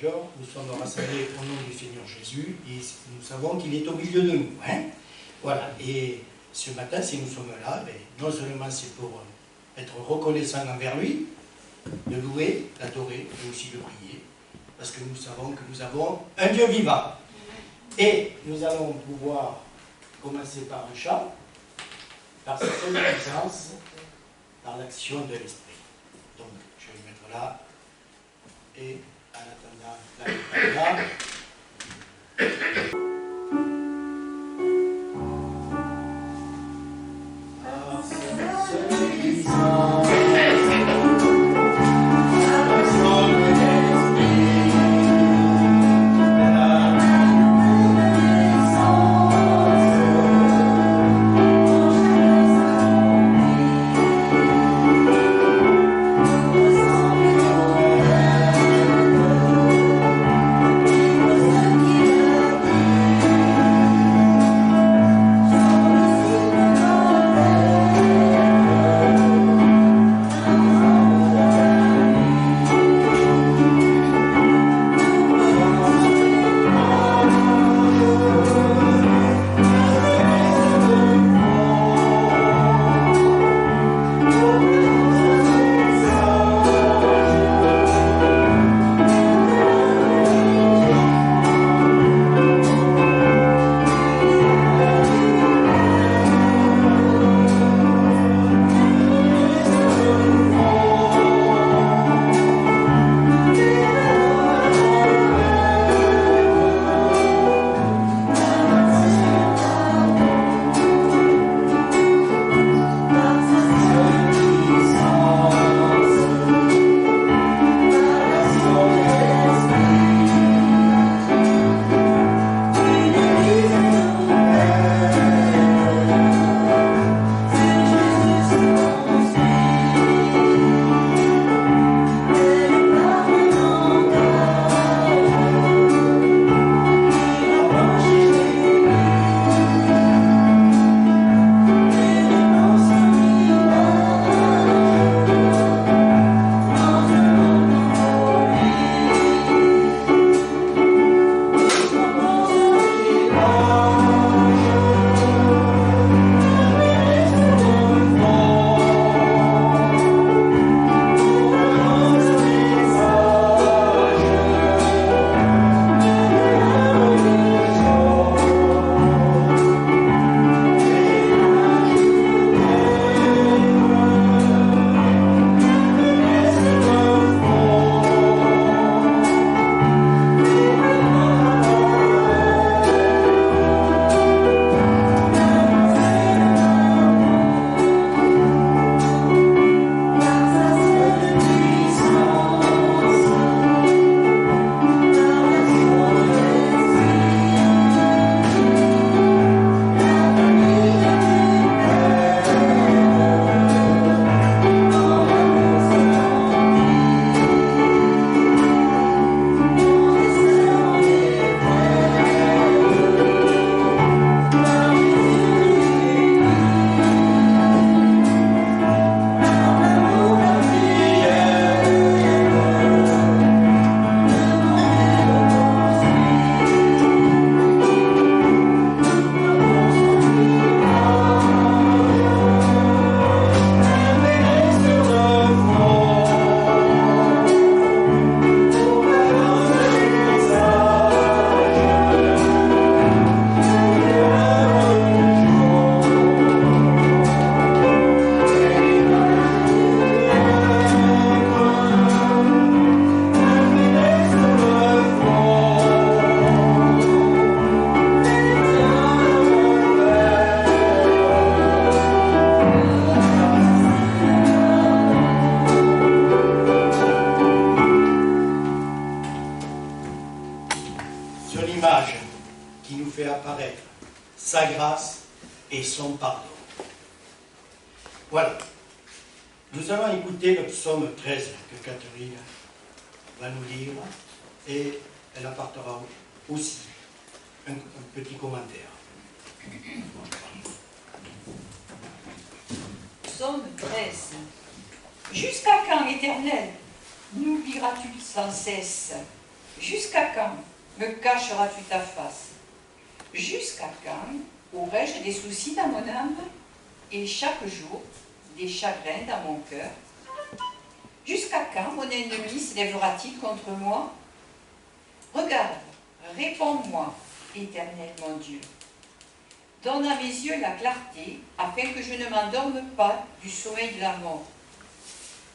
major, nous sommes rassemblés au nom du Seigneur Jésus et nous savons qu'il est au milieu de nous. Hein? Voilà, et ce matin, si nous sommes là, non seulement c'est pour être reconnaissant envers lui, de louer, d'adorer, mais aussi de prier, parce que nous savons que nous avons un Dieu vivant. Et nous allons pouvoir commencer par un chant, par sa seule puissance, par l'action de l'Esprit. Donc, je vais me mettre là, et en attendant la là. Par sa seule puissance. sa grâce et son pardon. Voilà. Nous allons écouter le psaume 13 que Catherine va nous lire et elle apportera aussi un petit commentaire. Psaume 13. Jusqu'à quand, Éternel, nous diras-tu sans cesse? Jusqu'à quand me cacheras-tu ta face? Jusqu'à quand aurai-je des soucis dans mon âme et chaque jour des chagrins dans mon cœur? Jusqu'à quand mon ennemi se lèvera-t-il contre moi? Regarde, réponds-moi, Éternel mon Dieu. Donne à mes yeux la clarté, afin que je ne m'endorme pas du sommeil de la mort,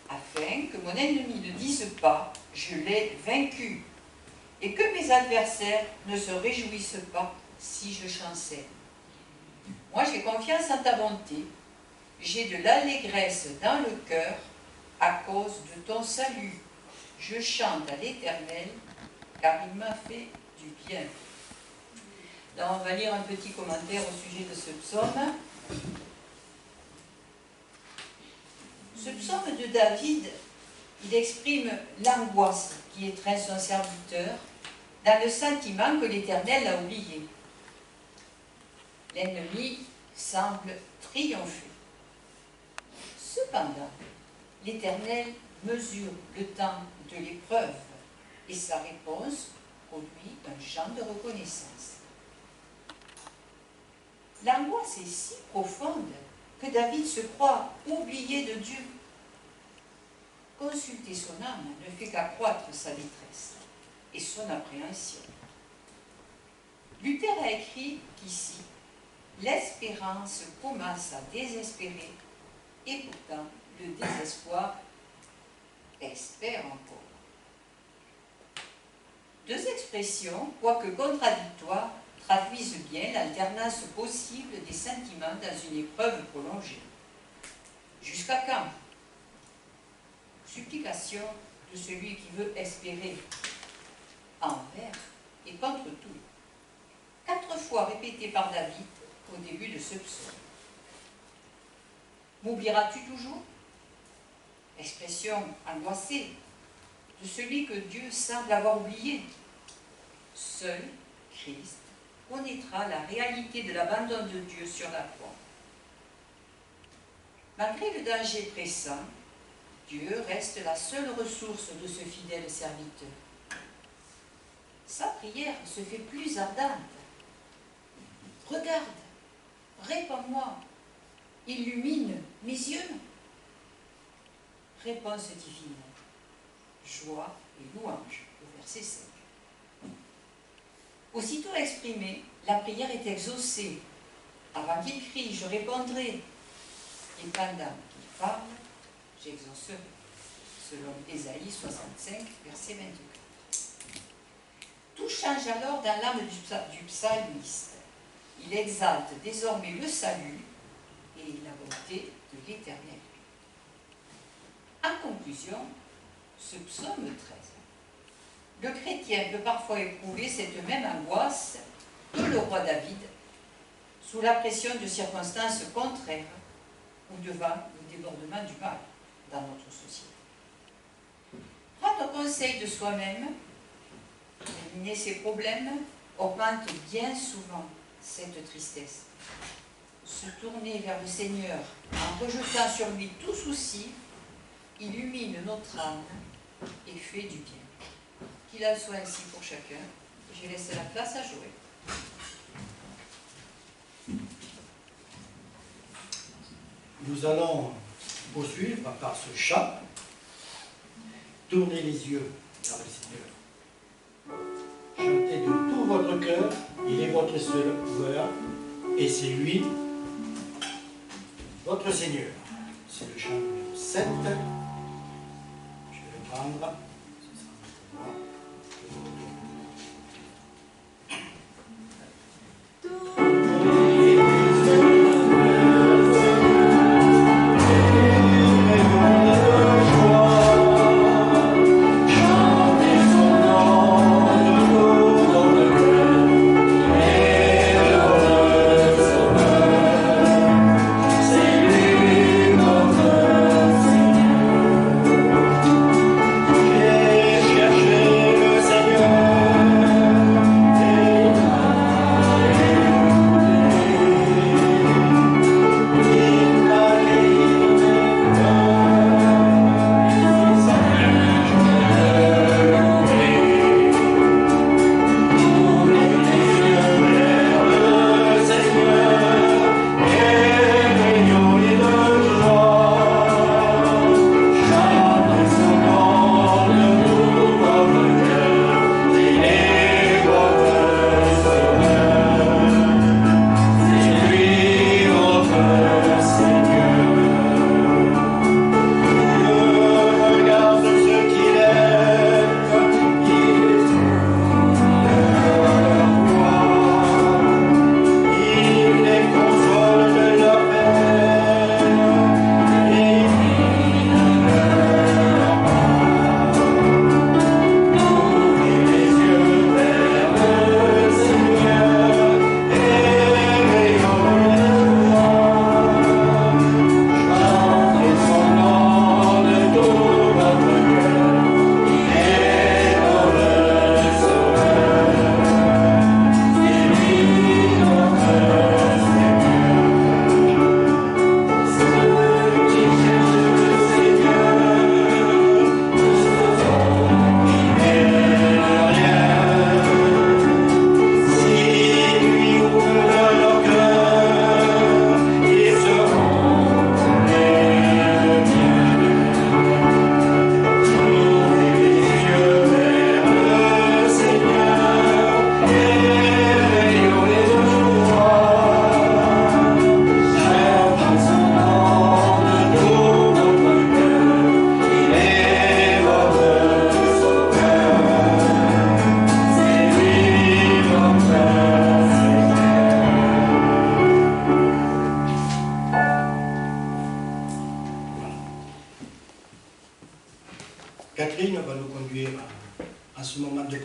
afin que mon ennemi ne dise pas « je l'ai vaincu », et que mes adversaires ne se réjouissent pas si je chancelle. Moi, j'ai confiance en ta bonté, j'ai de l'allégresse dans le cœur à cause de ton salut. Je chante à l'Éternel, car il m'a fait du bien. Alors, on va lire un petit commentaire au sujet de ce psaume. Ce psaume de David, il exprime l'angoisse qui étreint son serviteur dans le sentiment que l'Éternel l'a oublié. L'ennemi semble triompher. Cependant, l'Éternel mesure le temps de l'épreuve et sa réponse produit un chant de reconnaissance. L'angoisse est si profonde que David se croit oublié de Dieu. Consulter son âme ne fait qu'accroître sa détresse et son appréhension. Luther a écrit qu'ici, l'espérance commence à désespérer et pourtant le désespoir espère encore. Deux expressions, quoique contradictoires, traduisent bien l'alternance possible des sentiments dans une épreuve prolongée. Jusqu'à quand? Supplication de celui qui veut espérer, envers et contre tout. 4 fois répété par David au début de ce psaume. M'oublieras-tu toujours? Expression angoissée de celui que Dieu semble avoir oublié. Seul Christ connaîtra la réalité de l'abandon de Dieu sur la croix. Malgré le danger pressant, Dieu reste la seule ressource de ce fidèle serviteur. Sa prière se fait plus ardente. Regarde, réponds-moi, illumine mes yeux. Réponse divine, joie et louange, au verset 5. Aussitôt exprimée, la prière est exaucée. Avant qu'il crie, je répondrai. Et pendant qu'il parle, j'exaucerai. Selon Ésaïe 65, verset 24. Tout change alors dans l'âme du psalmiste. Il exalte désormais le salut et la bonté de l'Éternel. En conclusion, ce psaume 13. Le chrétien peut parfois éprouver cette même angoisse que le roi David, sous la pression de circonstances contraires ou devant le débordement du mal dans notre société. Prendre conseil de soi-même, éliminer ses problèmes, augmente bien souvent cette tristesse. Se tourner vers le Seigneur en rejetant sur lui tout souci, illumine notre âme et fait du bien. Qu'il en soit ainsi pour chacun. Je laisse la place à Joël. Nous allons poursuivre par ce chant. Tournez les yeux vers le Seigneur. Chantez de tout votre cœur, il est votre sauveur, et c'est lui, votre Seigneur. C'est le chant numéro 7. Je vais le prendre. Yeah.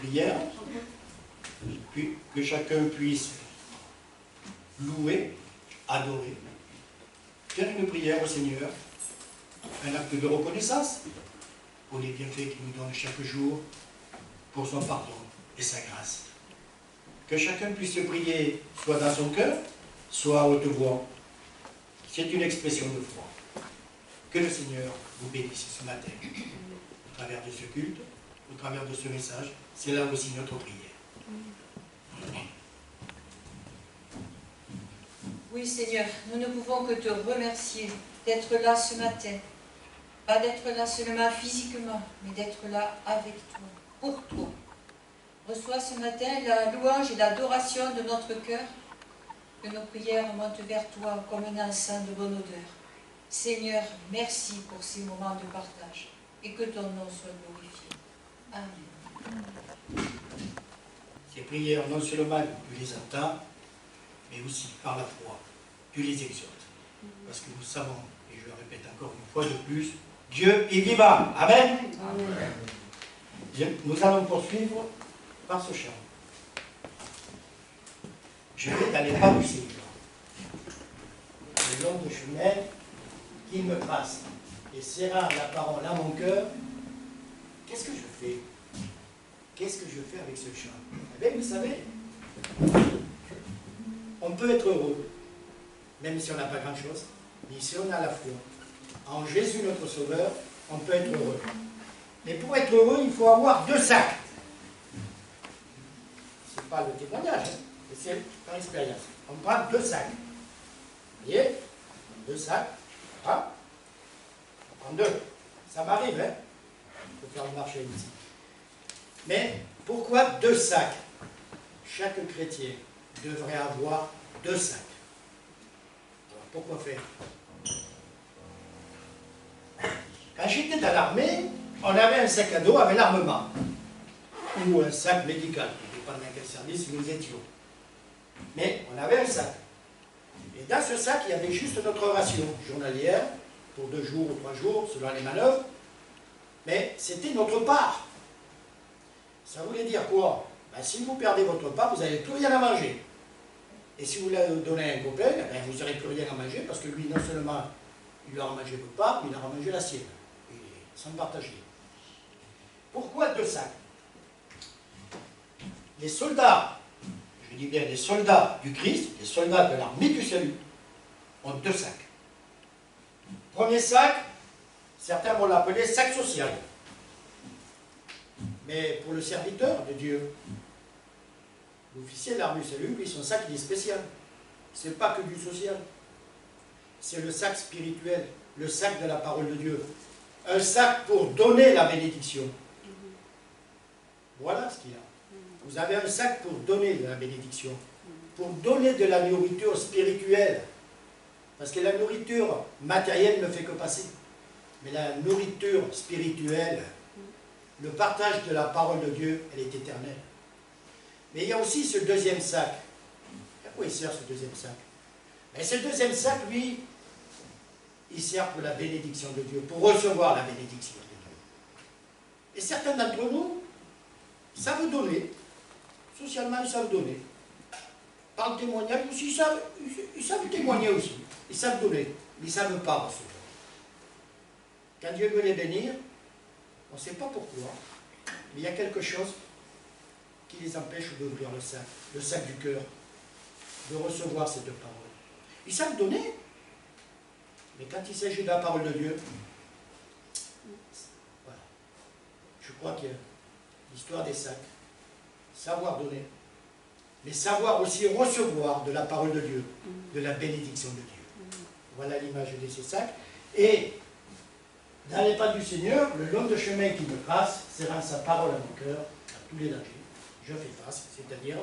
prière, que chacun puisse louer, adorer, faire une prière au Seigneur, un acte de reconnaissance pour les bienfaits qu'il nous donne chaque jour, pour son pardon et sa grâce. Que chacun puisse prier soit dans son cœur, soit à haute voix. C'est une expression de foi. Que le Seigneur vous bénisse ce matin, au travers de ce culte, au travers de ce message. C'est là aussi notre prière. Oui, Seigneur, nous ne pouvons que te remercier d'être là ce matin. Pas d'être là seulement physiquement, mais d'être là avec toi, pour toi. Reçois ce matin la louange et l'adoration de notre cœur, que nos prières montent vers toi comme un encens de bonne odeur. Seigneur, merci pour ces moments de partage et que ton nom soit glorifié. Amen. Ces prières, non seulement tu les entends, mais aussi par la foi, tu les exhortes. Parce que nous savons, et je le répète encore une fois de plus, Dieu est vivant. Amen. Amen. Nous allons poursuivre par ce chant. Je vais dans les pas du Seigneur. Le long de chemin qu'il me trace, et serrant la parole à mon cœur, qu'est-ce que je fais? Qu'est-ce que je fais avec ce chant? Eh bien, vous savez, on peut être heureux, même si on n'a pas grand-chose, mais si on a la foi en Jésus notre Sauveur, on peut être heureux. Mais pour être heureux, il faut avoir 2 sacs. Ce n'est pas le témoignage, hein, c'est par expérience. On prend 2 sacs. Vous voyez? 2 sacs. Voilà. On prend 2. Ça m'arrive, hein? Il faut faire le marché ici. Mais pourquoi 2 sacs? Chaque chrétien devrait avoir 2 sacs. Alors pourquoi faire? Quand j'étais dans l'armée, on avait un sac à dos avec l'armement. Ou un sac médical, ça dépend dans quel service nous étions. Mais on avait un sac. Et dans ce sac, il y avait juste notre ration journalière, pour 2 jours ou 3 jours, selon les manœuvres. Mais c'était notre part. Ça voulait dire quoi? Ben, si vous perdez votre part, vous n'avez plus rien à manger. Et si vous la donnez à un copain, ben, vous n'aurez plus rien à manger, parce que lui, non seulement il aura mangé votre part, mais il aura mangé la sienne. Et sans partager. Pourquoi 2 sacs? Les soldats, je dis bien les soldats du Christ, les soldats de l'armée du salut, ont 2 sacs. Premier sac, certains vont l'appeler sac social. Mais pour le serviteur de Dieu, l'officier de l'armée du salut, lui, son sac il est spécial. Ce n'est pas que du social. C'est le sac spirituel, le sac de la parole de Dieu. Un sac pour donner la bénédiction. Voilà ce qu'il y a. Vous avez un sac pour donner de la bénédiction, pour donner de la nourriture spirituelle. Parce que la nourriture matérielle ne fait que passer. Mais la nourriture spirituelle, le partage de la parole de Dieu, elle est éternelle. Mais il y a aussi ce 2e sac. À quoi il sert ce 2e sac? Mais ce 2e sac, lui, il sert pour la bénédiction de Dieu, pour recevoir la bénédiction de Dieu. Et certains d'entre nous savent donner. Socialement, ils savent donner. Par le témoignage aussi, ils savent témoigner aussi. Ils savent donner, mais ils ne savent pas recevoir. Quand Dieu veut les bénir, on ne sait pas pourquoi, mais il y a quelque chose qui les empêche d'ouvrir le sac du cœur, de recevoir cette parole. Ils savent donner, mais quand il s'agit de la parole de Dieu, voilà. Je crois qu'il y a l'histoire des sacs. Savoir donner, mais savoir aussi recevoir de la parole de Dieu, de la bénédiction de Dieu. Voilà l'image de ces sacs. Et dans les pas du Seigneur, le long de chemin qui me trace, serrant sa parole à mon cœur, à tous les dangers, je fais face, c'est-à-dire,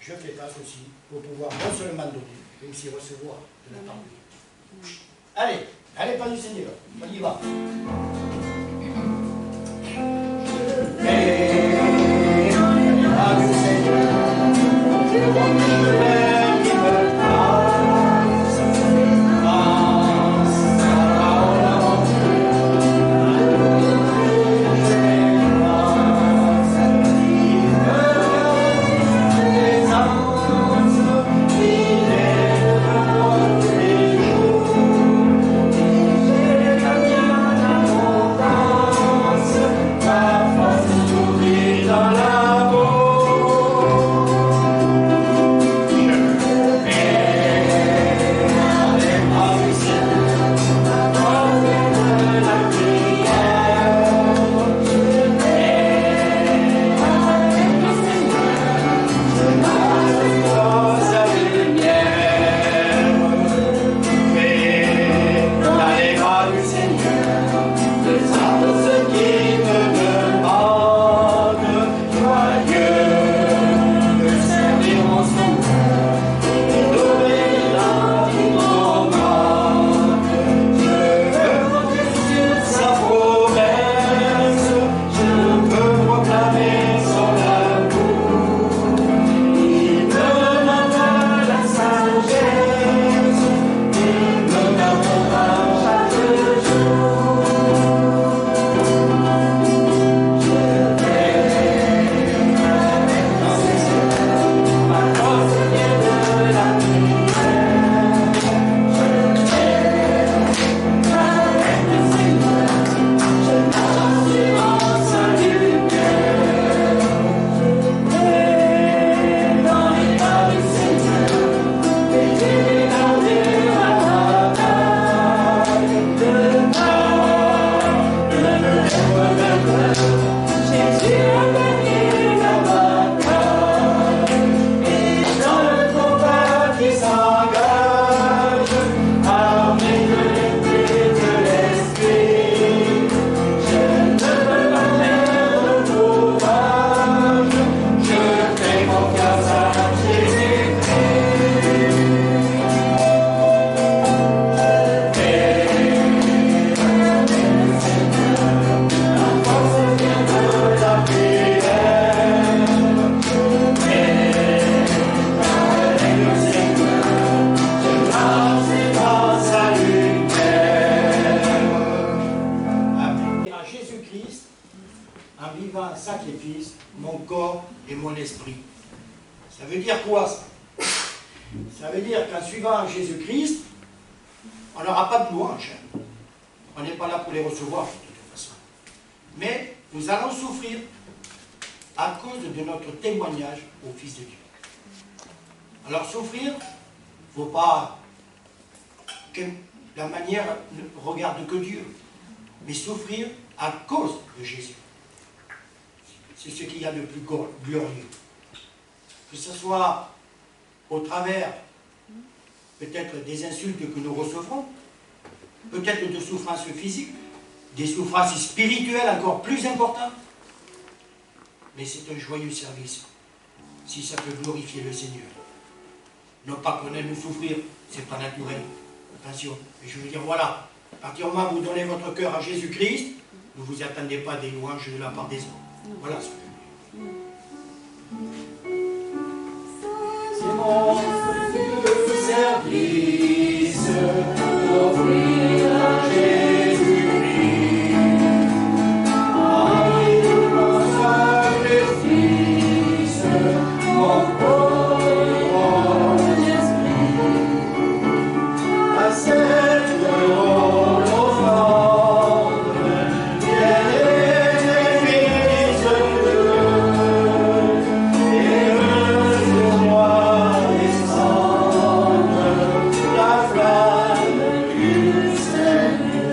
je fais face aussi pour pouvoir non seulement donner, mais aussi recevoir de la parole de Dieu. Allez, dans les pas du Seigneur, on y va. Ça veut dire quoi, ça? Ça veut dire qu'en suivant Jésus-Christ, on n'aura pas de louanges. On n'est pas là pour les recevoir, de toute façon. Mais nous allons souffrir à cause de notre témoignage au Fils de Dieu. Alors souffrir, il ne faut pas que la manière ne regarde que Dieu, mais souffrir à cause de Jésus. C'est ce qu'il y a de plus glorieux. Que ce soit au travers peut-être des insultes que nous recevrons, peut-être de souffrances physiques, des souffrances spirituelles encore plus importantes. Mais c'est un joyeux service, si ça peut glorifier le Seigneur. Non pas qu'on aime souffrir, c'est pas naturel. Attention, mais je veux dire, voilà, à partir du moment où vous donnez votre cœur à Jésus-Christ, ne vous attendez pas des louanges de la part des hommes. Voilà ce que je veux dire. C'est mon service d'offrir à Jésus-Christ mon sacrifice, mon corps et mon esprit, à cette offrande, bien-aimé Fils de Dieu, et que sur moi descende la flamme du Seigneur,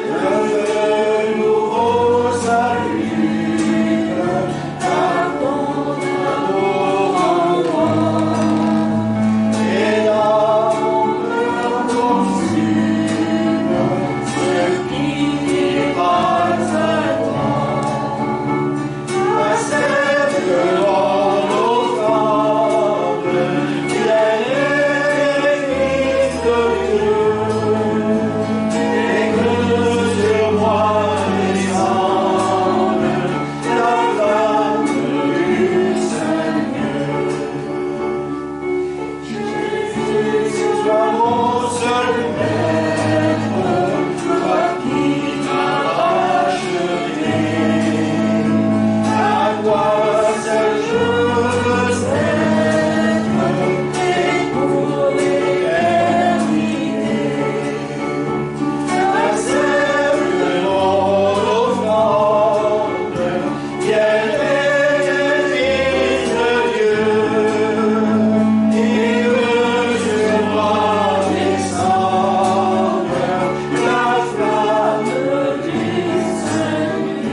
et le nouveau salut, car ton amour en moi, et dans mon cœur consume ce qui n'est pas à toi. Accepte mon offrande, bien-aimé Fils de Dieu, et que sur moi descende la flamme du Seigneur. Jésus, sois mon seul maître, toi qui m'as racheté. À toi seul je veux être, et pour l'éternité. Accepte mon offrande, bien-aimé Fils de Dieu, et que sur moi descende la flamme du Seigneur.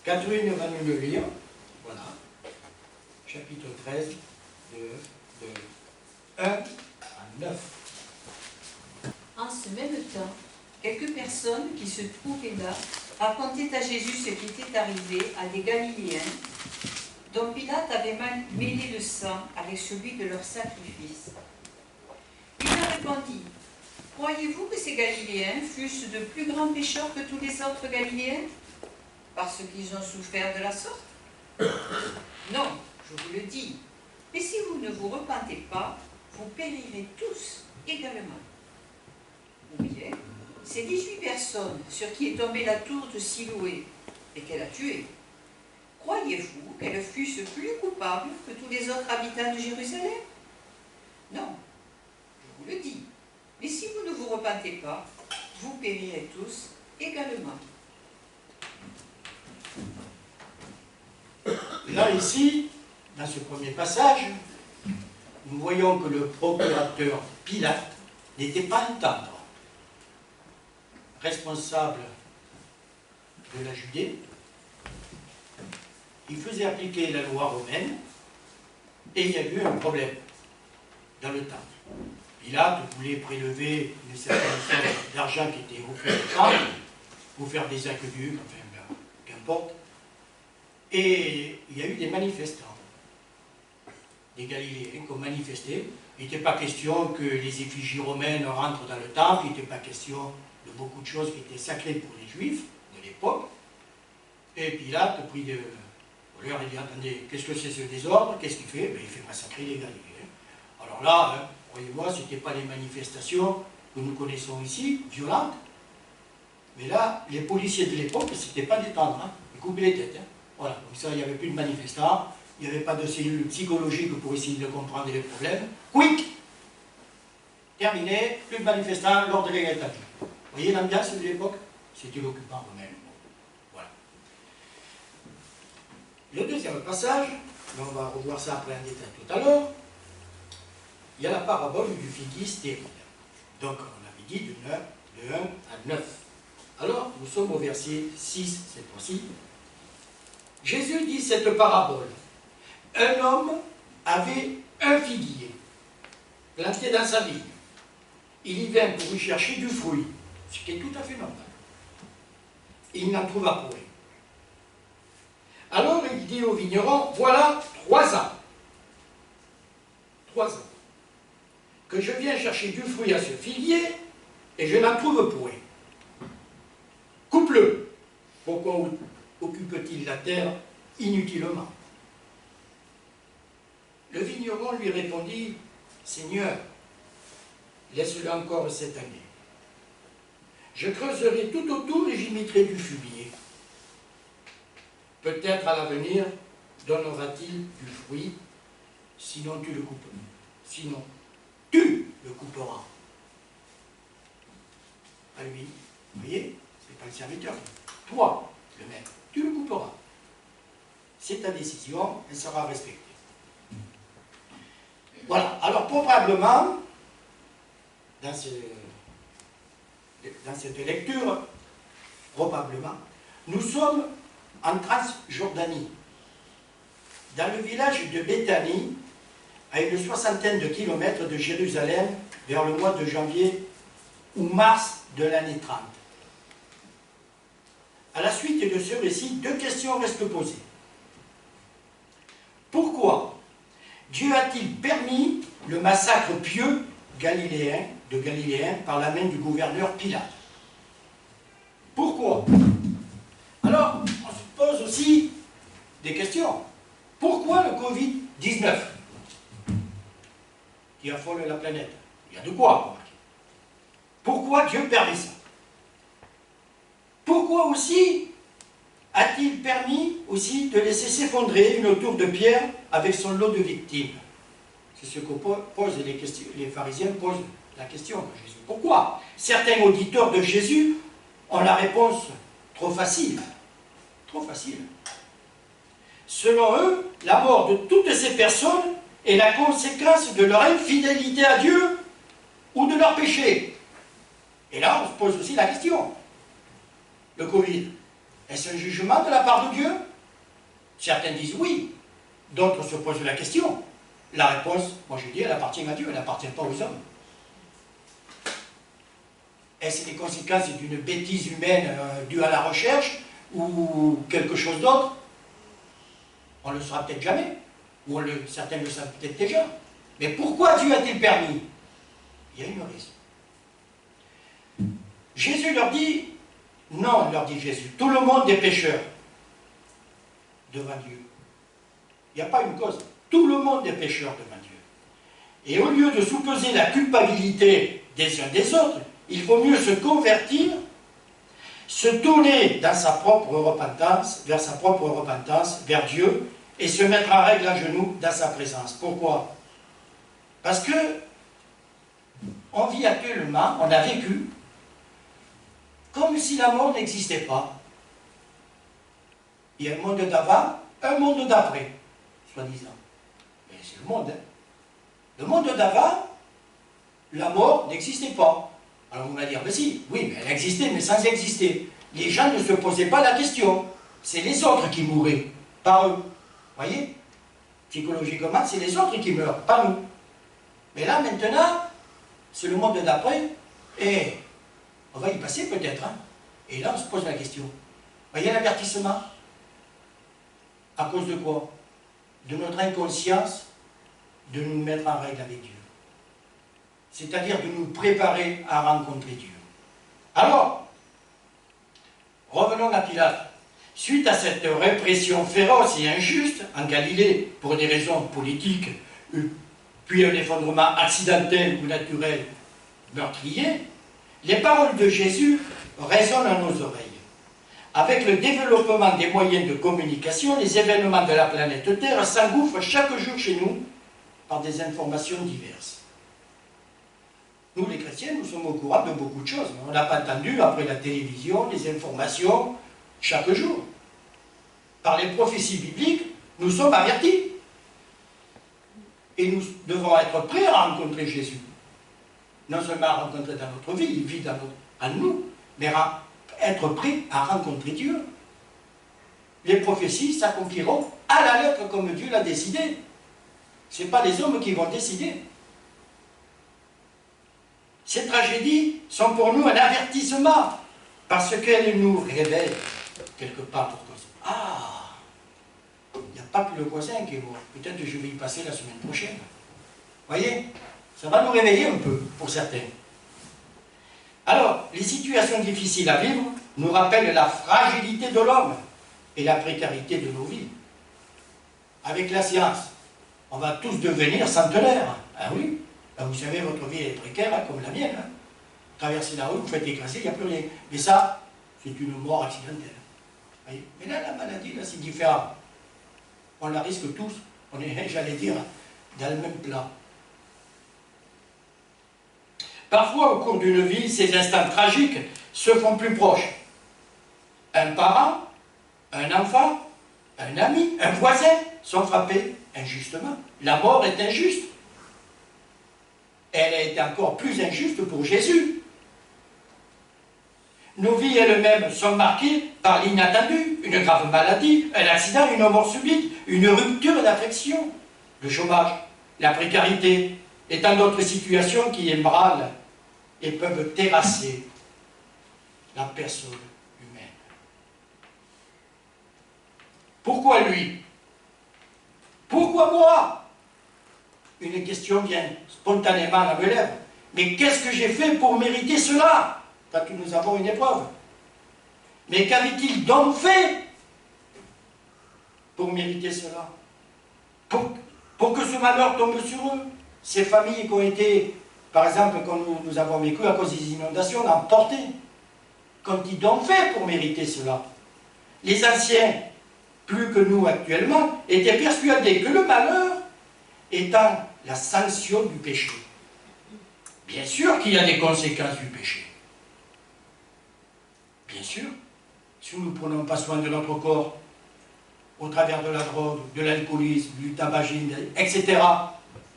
Catherine va nous le lire, voilà, chapitre 13, de 1 à 9. En ce même temps, quelques personnes qui se trouvaient là racontaient à Jésus ce qui était arrivé à des Galiléens dont Pilate avait mêlé le sang avec celui de leur sacrifice. Il leur répondit, « Croyez-vous que ces Galiléens fussent de plus grands pécheurs que tous les autres Galiléens, parce qu'ils ont souffert de la sorte? Non, je vous le dis, mais si vous ne vous repentez pas, vous périrez tous également. Ou bien, ces 18 personnes sur qui est tombée la tour de Siloé et qu'elle a tuées, croyez-vous qu'elles fussent plus coupables que tous les autres habitants de Jérusalem? Non, je vous le dis, mais si vous ne vous repentez pas, vous périrez tous également. » Là, ici, dans ce premier passage, nous voyons que le procurateur Pilate n'était pas un tendre, responsable de la Judée. Il faisait appliquer la loi romaine et il y a eu un problème dans le temple. Pilate voulait prélever une certaine somme d'argent qui était offert au temple pour faire des aqueducs, enfin, ben, qu'importe. Et il y a eu des manifestants, des Galiléens qui ont manifesté. Il n'était pas question que les effigies romaines rentrent dans le temple, il n'était pas question de beaucoup de choses qui étaient sacrées pour les Juifs de l'époque. Et Pilate, pris de leur il dit, attendez, qu'est-ce que c'est ce désordre? Qu'est-ce qu'il fait? Ben, il fait massacrer les Galiléens. Alors là, hein, croyez-moi, ce n'était pas les manifestations que nous connaissons ici, violentes. Mais là, les policiers de l'époque, ce n'était pas des tendres, hein, ils coupaient les têtes. Hein. Voilà, donc ça, il n'y avait plus de manifestants, il n'y avait pas de cellules psychologiques pour essayer de comprendre les problèmes. Quick! Terminé, plus de manifestants, l'ordre est établi. Vous voyez l'ambiance de l'époque? C'était l'occupant romain. Voilà. Le deuxième passage, mais on va revoir ça après en détail tout à l'heure, il y a la parabole du figuier stérile. Donc, on avait dit de 1 à 9. Alors, nous sommes au verset 6 cette fois-ci. Jésus dit cette parabole. Un homme avait un figuier planté dans sa vigne. Il y vint pour y chercher du fruit, ce qui est tout à fait normal. Il n'en trouva point. Alors il dit au vigneron, voilà 3 ans. 3 ans. Que je viens chercher du fruit à ce figuier et je n'en trouve point. Coupe-le. Pourquoi occupe-t-il la terre inutilement? Le vigneron lui répondit, Seigneur, laisse-le encore cette année. Je creuserai tout autour et j'y mettrai du fumier. Peut-être à l'avenir donnera-t-il du fruit, sinon tu le coupes. Sinon, tu le couperas. À lui, vous voyez, c'est pas le serviteur. Toi, le maître, tu le couperas. C'est ta décision, elle sera respectée. Voilà, alors probablement, dans cette lecture, probablement, nous sommes en Transjordanie, dans le village de Béthanie, à une 60aine de kilomètres de Jérusalem, vers le mois de janvier ou mars de l'année 30. À la suite de ce récit, 2 questions restent posées. Pourquoi Dieu a-t-il permis le massacre pieux de Galiléens par la main du gouverneur Pilate? Pourquoi? Alors, on se pose aussi des questions. Pourquoi le Covid-19 qui affole la planète? Il y a de quoi remarquer. Pourquoi Dieu permet ça? Pourquoi aussi a-t-il permis aussi de laisser s'effondrer une tour de pierre avec son lot de victimes? C'est ce que posent les pharisiens posent la question à Jésus. Pourquoi? Certains auditeurs de Jésus ont la réponse trop facile. Trop facile. Selon eux, la mort de toutes ces personnes est la conséquence de leur infidélité à Dieu ou de leur péché. Et là, on se pose aussi la question. Le Covid, est-ce un jugement de la part de Dieu? Certains disent oui, d'autres se posent la question. La réponse, moi je dis, elle appartient à Dieu, elle n'appartient pas aux hommes. Est-ce les conséquences d'une bêtise humaine due à la recherche ou quelque chose d'autre? On ne le saura peut-être jamais, ou certains le savent peut-être déjà. Mais pourquoi Dieu a-t-il permis? Il y a une raison. Jésus leur dit, non, leur dit Jésus, tout le monde est pécheur devant Dieu. Il n'y a pas une cause. Tout le monde est pécheur devant Dieu. Et au lieu de soupeser la culpabilité des uns des autres, il vaut mieux se convertir, se tourner dans sa propre repentance, vers sa propre repentance, vers Dieu, et se mettre en règle à genoux dans sa présence. Pourquoi? Parce que on vit actuellement, on a vécu, comme si la mort n'existait pas. Il y a un monde d'avant, un monde d'après, soi-disant. Mais c'est le monde, hein. Le monde d'avant, la mort n'existait pas. Alors on va dire, mais si, oui, mais elle existait, mais sans exister. Les gens ne se posaient pas la question. C'est les autres qui mouraient, pas eux. Vous voyez? Psychologiquement, c'est les autres qui meurent, pas nous. Mais là, maintenant, c'est le monde d'après, et on va y passer peut-être. Hein. Et là, on se pose la question. Voyez l'avertissement? À cause de quoi? De notre inconscience de nous mettre en règle avec Dieu. C'est-à-dire de nous préparer à rencontrer Dieu. Alors, revenons à Pilate. Suite à cette répression féroce et injuste en Galilée, pour des raisons politiques, puis un effondrement accidentel ou naturel meurtrier, les paroles de Jésus résonnent à nos oreilles. Avec le développement des moyens de communication, les événements de la planète Terre s'engouffrent chaque jour chez nous par des informations diverses. Nous, les chrétiens, nous sommes au courant de beaucoup de choses. On n'a pas entendu, après la télévision, les informations chaque jour. Par les prophéties bibliques, nous sommes avertis. Et nous devons être prêts à rencontrer Jésus. Non seulement à rencontrer dans notre vie, il vit en nous, mais à être prêts à rencontrer Dieu. Les prophéties s'accompliront à la lettre comme Dieu l'a décidé. Ce n'est pas les hommes qui vont décider. Ces tragédies sont pour nous un avertissement, parce qu'elles nous révèlent quelque part pour cause. Ah, il n'y a pas que le voisin qui est mort. Peut-être que je vais y passer la semaine prochaine. Vous voyez, ça va nous réveiller un peu, pour certains. Alors, les situations difficiles à vivre nous rappellent la fragilité de l'homme et la précarité de nos vies. Avec la science, on va tous devenir centenaires. Ah oui, ben vous savez, votre vie est précaire, hein, comme la mienne. Hein. Traversez la rue, vous faites écraser, il n'y a plus rien. Mais ça, c'est une mort accidentelle. Voyez, mais là, la maladie, là, c'est différent. On la risque tous. On est, j'allais dire, dans le même plat. Parfois, au cours d'une vie, ces instants tragiques se font plus proches. Un parent, un enfant, un ami, un voisin sont frappés injustement. La mort est injuste. Elle a été encore plus injuste pour Jésus. Nos vies elles-mêmes sont marquées par l'inattendu, une grave maladie, un accident, une mort subite, une rupture d'affection, le chômage, la précarité et tant d'autres situations qui ébranlent et peuvent terrasser la personne humaine. Pourquoi lui? Pourquoi moi? Une question vient spontanément à mes lèvres. Mais qu'est-ce que j'ai fait pour mériter cela? Quand nous avons une épreuve. Mais qu'avait-il donc fait pour mériter cela? Pour que ce malheur tombe sur eux? Ces familles qui ont été, par exemple, comme nous avons vécu à cause des inondations, emportées. Qu'ont-ils donc fait pour mériter cela? Les anciens, plus que nous actuellement, étaient persuadés que le malheur étant la sanction du péché. Bien sûr qu'il y a des conséquences du péché. Bien sûr, si nous ne prenons pas soin de notre corps, au travers de la drogue, de l'alcoolisme, du tabagisme, etc.,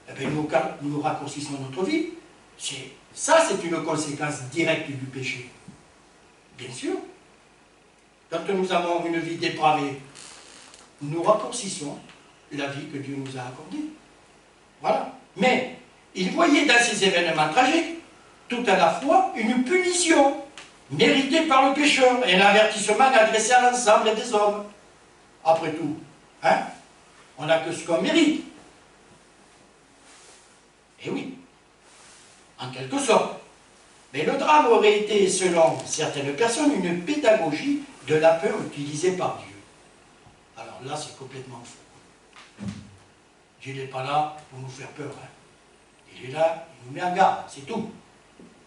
eh bien, nous raccourcissons notre vie. Ça, c'est une conséquence directe du péché. Bien sûr. Quand nous avons une vie dépravée, nous raccourcissons la vie que Dieu nous a accordée. Voilà. Mais, il voyait dans ces événements tragiques tout à la fois une punition méritée par le pécheur et un avertissement adressé à l'ensemble des hommes. Après tout, hein, on n'a que ce qu'on mérite. Et oui, en quelque sorte. Mais le drame aurait été, selon certaines personnes, une pédagogie de la peur utilisée par Dieu. Alors là, c'est complètement faux. Dieu n'est pas là pour nous faire peur. Hein. Il est là, il nous met en garde, c'est tout.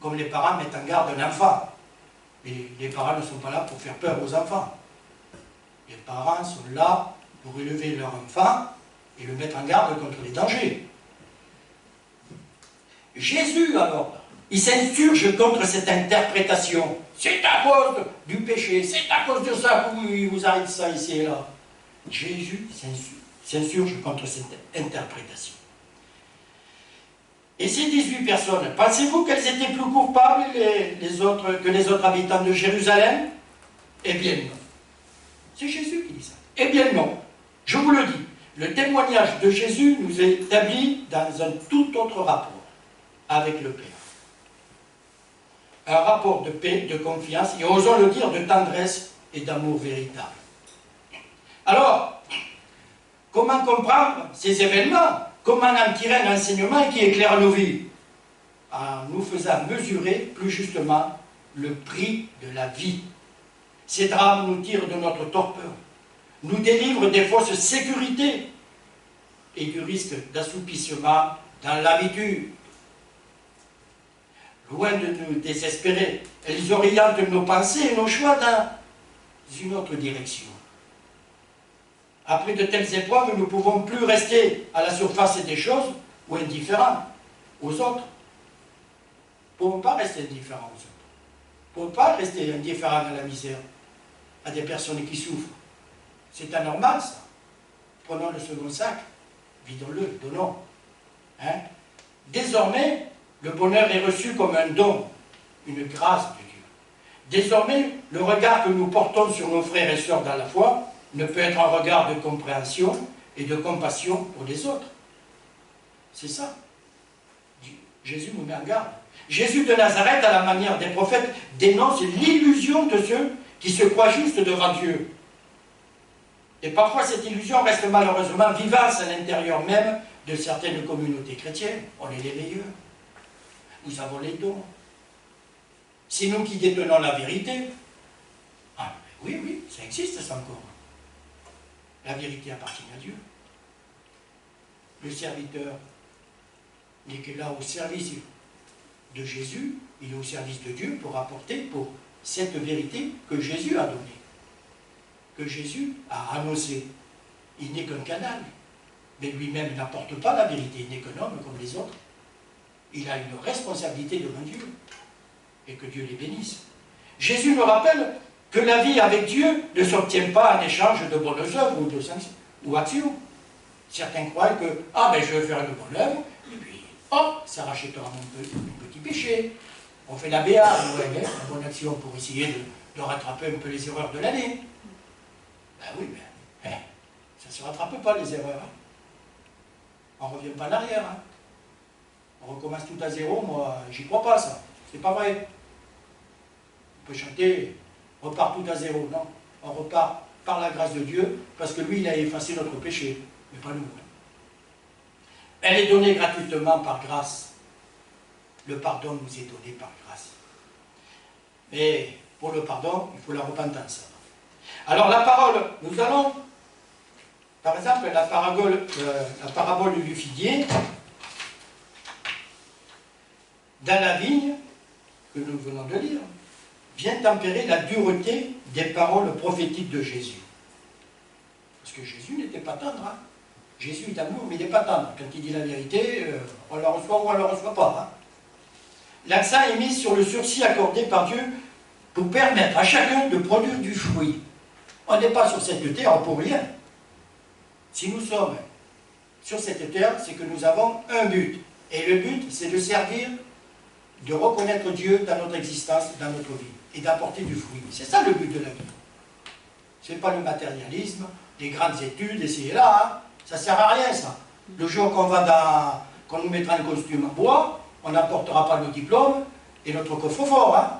Comme les parents mettent en garde un enfant. Et les parents ne sont pas là pour faire peur aux enfants. Les parents sont là pour élever leur enfant et le mettre en garde contre les dangers. Jésus, alors, il s'insurge contre cette interprétation. C'est à cause du péché, c'est à cause de ça que vous arrive ça ici et là. Jésus s'insurge contre cette interprétation. Et ces 18 personnes, pensez-vous qu'elles étaient plus coupables que les autres habitants de Jérusalem? Eh bien non. C'est Jésus qui dit ça. Eh bien non. Je vous le dis, le témoignage de Jésus nous est établi dans un tout autre rapport avec le Père. Un rapport de paix, de confiance, et osons le dire, de tendresse et d'amour véritable. Alors, comment comprendre ces événements? Comment en tirer un enseignement qui éclaire nos vies? En nous faisant mesurer plus justement le prix de la vie. Ces drames nous tirent de notre torpeur, nous délivrent des fausses sécurités et du risque d'assoupissement dans l'habitude. Loin de nous désespérer, elles orientent nos pensées et nos choix dans une autre direction. Après de telles épreuves, nous ne pouvons plus rester à la surface des choses ou indifférents aux autres. Nous ne pouvons pas rester indifférents aux autres. Nous ne pouvons pas rester indifférents à la misère, à des personnes qui souffrent. C'est anormal, ça. Prenons le second sac, vidons-le, donnons. Hein? Désormais, le bonheur est reçu comme un don, une grâce de Dieu. Désormais, le regard que nous portons sur nos frères et sœurs dans la foi ne peut être un regard de compréhension et de compassion pour les autres. C'est ça. Jésus nous met en garde. Jésus de Nazareth, à la manière des prophètes, dénonce l'illusion de ceux qui se croient justes devant Dieu. Et parfois, cette illusion reste malheureusement vivace à l'intérieur même de certaines communautés chrétiennes. On est les meilleurs. Nous avons les dons. C'est nous qui détenons la vérité. Ah, oui, oui, ça existe ça encore. La vérité appartient à Dieu. Le serviteur n'est que là au service de Jésus, il est au service de Dieu pour apporter pour cette vérité que Jésus a donnée, que Jésus a annoncée. Il n'est qu'un canal, mais lui-même n'apporte pas la vérité, il n'est qu'un homme comme les autres. Il a une responsabilité devant Dieu, et que Dieu les bénisse. Jésus nous rappelle que la vie avec Dieu ne s'obtient pas en échange de bonnes œuvres ou actions. Certains croient que, ah ben je vais faire une bonne œuvre, et puis, hop, ça rachètera mon petit péché. On fait la BA, ouais, la bonne action pour essayer de rattraper un peu les erreurs de l'année. Ben oui, mais ça ne se rattrape pas les erreurs. Hein. On ne revient pas en arrière. Hein. On recommence tout à zéro, moi, j'y crois pas ça. C'est pas vrai. On peut chanter, on repart tout à zéro. Non, on repart par la grâce de Dieu, parce que lui, il a effacé notre péché, mais pas nous. Elle est donnée gratuitement par grâce. Le pardon nous est donné par grâce. Mais pour le pardon, il faut la repentance. Alors la parole, nous allons, par exemple, la parabole du figuier, dans la vigne, que nous venons de lire, vient tempérer la dureté des paroles prophétiques de Jésus. Parce que Jésus n'était pas tendre. Hein. Jésus est amour, mais il n'est pas tendre. Quand il dit la vérité, on la reçoit ou on ne la reçoit pas. Hein. L'accent est mis sur le sursis accordé par Dieu pour permettre à chacun de produire du fruit. On n'est pas sur cette terre pour rien. Si nous sommes sur cette terre, c'est que nous avons un but. Et le but, c'est de servir, de reconnaître Dieu dans notre existence, dans notre vie, et d'apporter du fruit. C'est ça le but de la vie. Ce n'est pas le matérialisme, les grandes études, ici et là. Hein. Ça ne sert à rien, ça. Le jour qu'on nous mettra un costume en bois, on n'apportera pas le diplôme, et notre coffre-fort. Hein.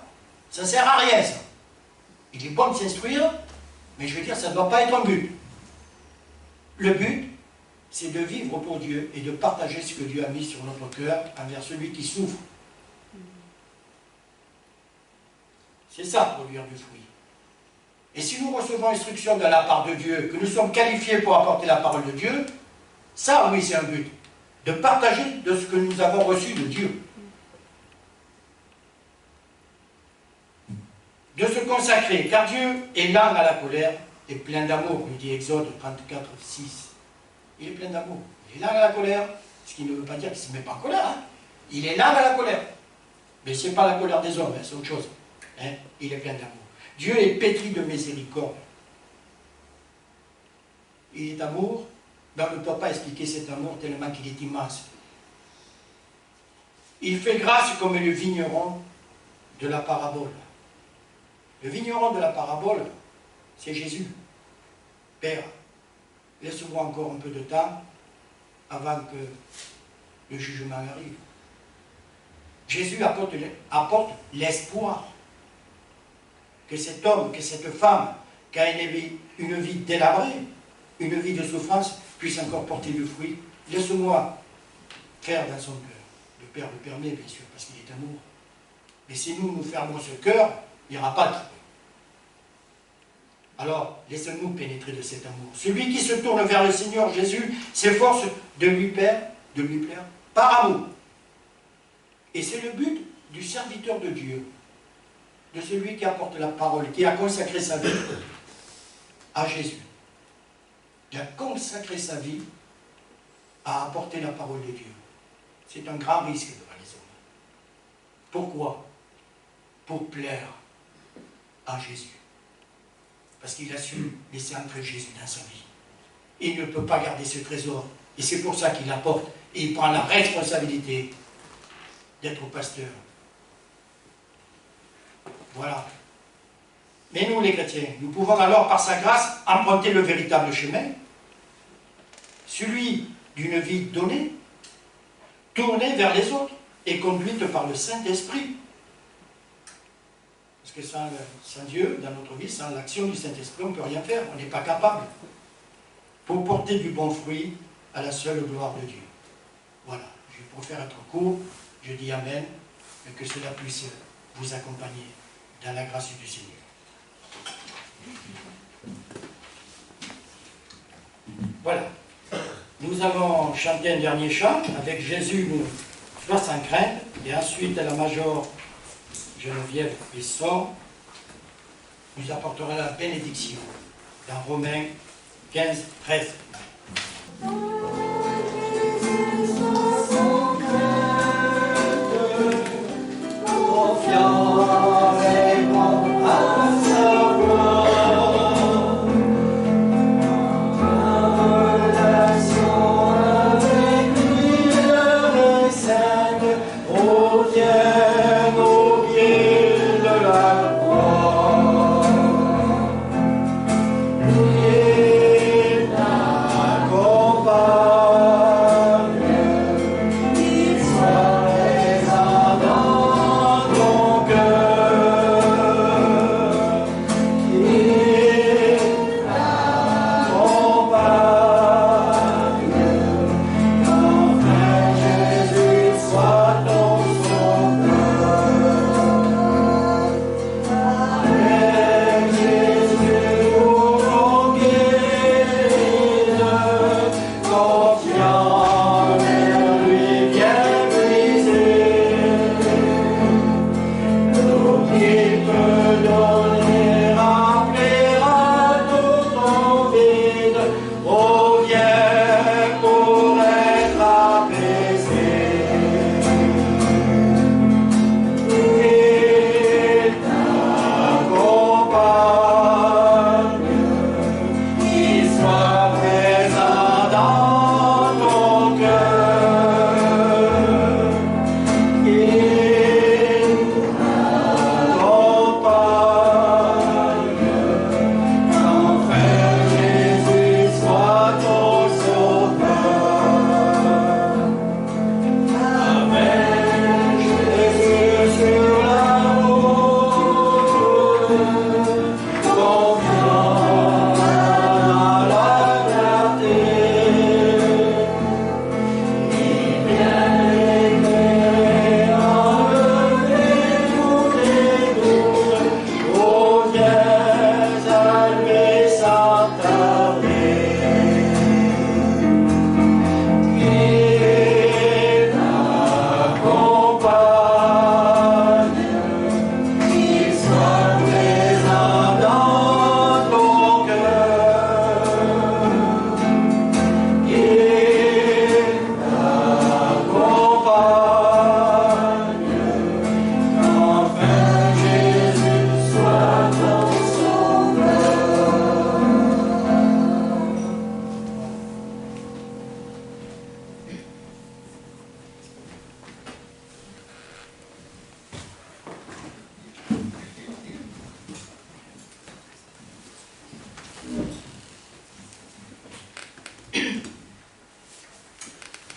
Ça ne sert à rien, ça. Il est bon de s'instruire, mais je veux dire, ça ne doit pas être un but. Le but, c'est de vivre pour Dieu et de partager ce que Dieu a mis sur notre cœur envers celui qui souffre. C'est ça, produire du fruit. Et si nous recevons instruction de la part de Dieu, que nous sommes qualifiés pour apporter la parole de Dieu, ça, oui, c'est un but. De partager de ce que nous avons reçu de Dieu. De se consacrer, car Dieu est lent à la colère et plein d'amour, nous dit Exode 34, 6. Il est plein d'amour. Il est lent à la colère, ce qui ne veut pas dire qu'il ne se met pas en colère. Hein. Il est lent à la colère. Mais ce n'est pas la colère des hommes, hein, c'est autre chose. Hein. Il est plein d'amour. Dieu est pétri de miséricorde. Il est amour, mais on ne peut pas expliquer cet amour tellement qu'il est immense. Il fait grâce comme le vigneron de la parabole. Le vigneron de la parabole, c'est Jésus. Père, laisse-moi encore un peu de temps avant que le jugement arrive. Jésus apporte l'espoir que cet homme, que cette femme qui a une vie délabrée, une vie de souffrance, puisse encore porter le fruit. Laisse-moi faire dans son cœur. Le Père le permet, bien sûr, parce qu'il est amour. Mais si nous fermons ce cœur, il n'y aura pas de fruit. Alors, laissons-nous pénétrer de cet amour. Celui qui se tourne vers le Seigneur Jésus s'efforce de lui plaire par amour. Et c'est le but du serviteur de Dieu, de celui qui apporte la parole, qui a consacré sa vie à Jésus. Il a consacré sa vie à apporter la parole de Dieu. C'est un grand risque devant les hommes. Pourquoi? Pour plaire à Jésus. Parce qu'il a su laisser entrer Jésus dans sa vie. Il ne peut pas garder ce trésor. Et c'est pour ça qu'il apporte. Et il prend la responsabilité d'être pasteur. Voilà. Mais nous, les chrétiens, nous pouvons alors, par sa grâce, emprunter le véritable chemin, celui d'une vie donnée, tournée vers les autres et conduite par le Saint-Esprit. Parce que sans Dieu, dans notre vie, sans l'action du Saint-Esprit, on ne peut rien faire, on n'est pas capable. Pour porter du bon fruit à la seule gloire de Dieu. Voilà, je préfère être court, je dis Amen, et que cela puisse vous accompagner dans la grâce du Seigneur. Voilà. Nous allons chanter un dernier chant avec Jésus, nous, soit sans crainte, et ensuite à la major Geneviève Besson nous apportera la bénédiction dans Romains 15, 13. Bye.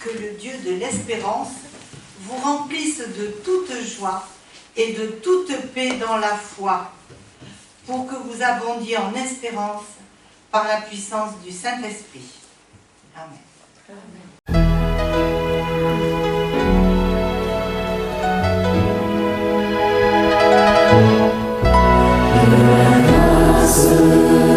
que le Dieu de l'espérance vous remplisse de toute joie et de toute paix dans la foi, pour que vous abondiez en espérance par la puissance du Saint-Esprit. Amen. Que la grâce